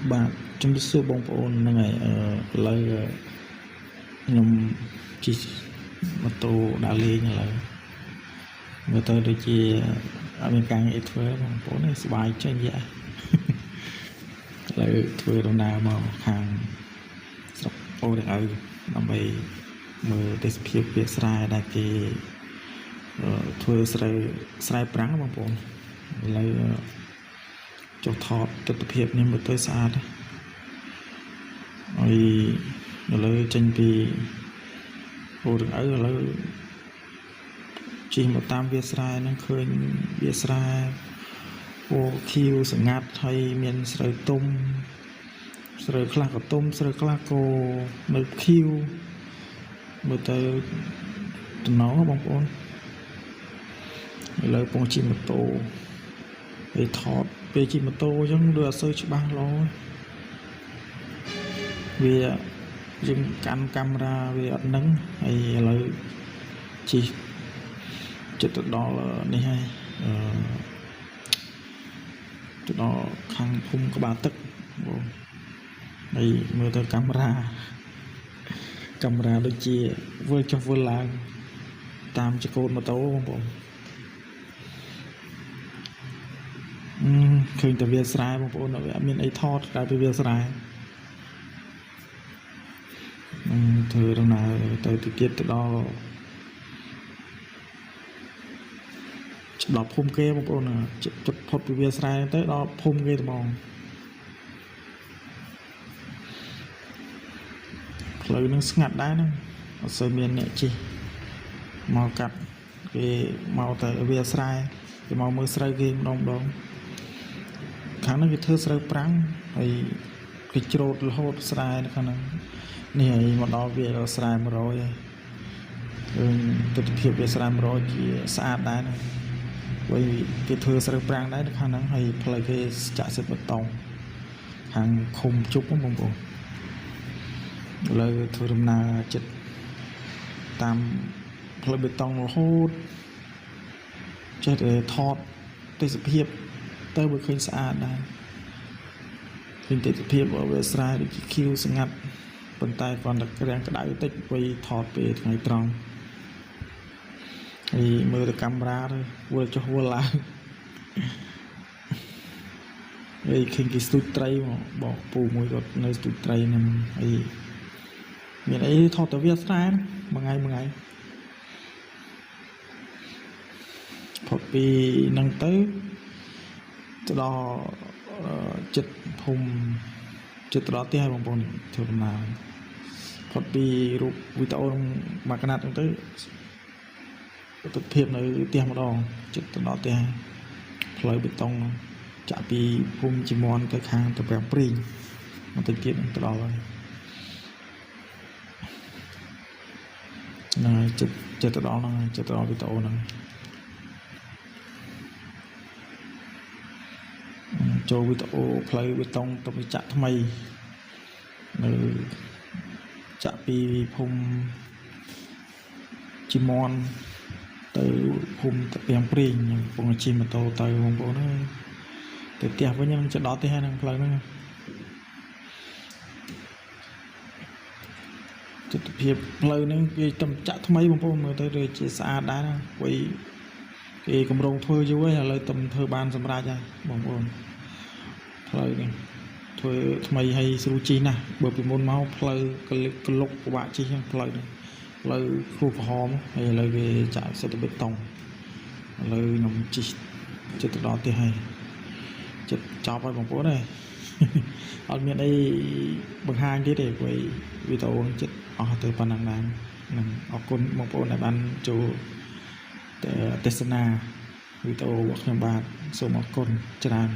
បាទជំរាបសួរបងប្អូនហ្នឹងហើយឥឡូវខ្ញុំជិះម៉ូតូដើរលេងឥឡូវមើលទៅដូចជាអត់មានការងារធ្វើបងប្អូននេះសប្បាយចេញយ៉ាឥឡូវធ្វើដំណើរមកខាងស្រុកអូរអៅដើម្បីមើលទេសភាពវាលស្រែដែលគេធ្វើស្រែប្រាំងបងប្អូនឥឡូវចុះថតទស្សនភាពនេះមើលទៅស្អាតហើយឥឡូវចេញពីអូរអៅឥឡូវជិះមកតាមវាលស្រែហ្នឹងឃើញវាលស្រែអូខៀវសង្ងាត់ហើយមានស្រូវទុំស្រូវខ្លះក៏ទុំស្រូវខ្លះក៏នៅខៀវមើលទៅតំណបងប្អូនឥឡូវពងជិះម៉ូតូពេលថតពេលជិះម៉ូតូអញ្ចឹងដូចអត់សូវច្បាស់ល្អវាយើងកាន់កាមេរ៉ាវាអត់នឹងហើយឥឡូវជិះចិត្តទៅដល់នេះហើយទៅដល់ខាងភូមិក្បាលទឹកបងហើយមើលទៅកាមេរ៉ាដូចជាវិលចុះវិលឡើងតាមចកូនម៉ូតូបងប្អូនឃើញតែវាលស្រែបងប្អូនអត់មានអីថតតែពីវាលស្រែធ្វើដំណើរទៅទៀតទៅដល់ភូមិគេបងប្អូនចិត្តផុតពីវាលស្រែទៅដល់ភូមិគេត្មងផ្លូវនឹងស្ងាត់ដែរហ្នឹងអត់សូវមានអ្នកជិះមកកាត់គេមកទៅវាលស្រែគេមកមើលស្រូវគេម្ដងខាងហ្នឹងគេធ្វើស្រូវប្រាំងហើយគេច្រូតរហូតស្រែនៅខាងហ្នឹងនេះហើយមកដល់វាលស្រែ100ហើយទស្សនភាពវាលស្រែ100ជាស្អាតដែរណាហើយគេធ្វើស្រូវប្រាំងដែរនៅខាងហ្នឹងហើយផ្លូវគេចាក់សិតបេតុងខាងឃុំជប់បងប្អូនឥឡូវធ្វើដំណើរចិត្តតាមផ្លូវបេតុងរហូតចេះតែថតទេសភាពទៅវាឃើញស្អាតដែរឃើញទេសភាពវាលស្រែដូចជាខៀវស្ងាត់ប៉ុន្តែគ្រាន់តែក្រាំងក្តៅតិចពេលថតពេលថ្ងៃត្រង់ហើយមើលទៅកាមេរ៉ាទៅវិលចុះវិលឡើងហើយឃើញគេស្ទូចត្រីមកបោកពូមួយគាត់នៅស្ទូចត្រីហ្នឹងហើយមានអីថតទៅវាលស្រែមួយថ្ងៃផុតពីហ្នឹងទៅដល់ចិត្តភូមិចិត្តដល់ផ្ទះបងប្អូនធ្វើដំណើរផុតពីរូបវីដេអូមកកណាត់ហ្នឹងទៅទស្សនភាពនៅផ្ទះម្ដងចិត្តទៅដល់ផ្ទះផ្លូវបេតុងចាក់ពីភូមិជីមន់ទៅខាងទៅប្រាំព្រីងបន្តិចទៀតទៅដល់ហើយហ្នឹងហើយចិត្តទៅដល់ហ្នឹងចិត្តទៅដល់វីដេអូហ្នឹងចូលវីដេអូផ្លូវបេតុងទៅចាក់ថ្មីនៅចាក់ពីភូមិជីមន់ទៅភូមិតាពាំងព្រីងពងជិះម៉ូតូទៅបងប្អូនអើយទៅផ្ទះវិញនឹងจะដល់ផ្ទះហ្នឹងផ្លូវហ្នឹងទស្សនភាពផ្លូវហ្នឹងគេទំចាក់ថ្មីបងប្អូនមើលទៅដូចជាស្អាតដែរណាព្រោះគេកម្រងធ្វើយូរហើយឥឡូវទំធ្វើបានសម្រាប់ហើយបងប្អូនផ្លូវនេះធ្វើថ្មីហើយស្រួលជិះណាស់បើពីមុនមកផ្លូវក្លុកពិបាកជិះហ្នឹងផ្លូវនេះផ្លូវគ្រោះក្រហមហើយឥឡូវគេចាក់សិតបេតុងឥឡូវខ្ញុំជិះចិត្តទៅដល់ផ្ទះហើយចិត្តចប់ហើយបងប្អូនអើយអត់មានអីបង្ហាញទៀតទេព្រោះវីដេអូចិត្តអស់ទៅប៉ុណ្ណឹងដែរនឹងអរគុណបងប្អូនដែលបានចូលទស្សនាវីដេអូរបស់ខ្ញុំបាទសូមអរគុណច្រើន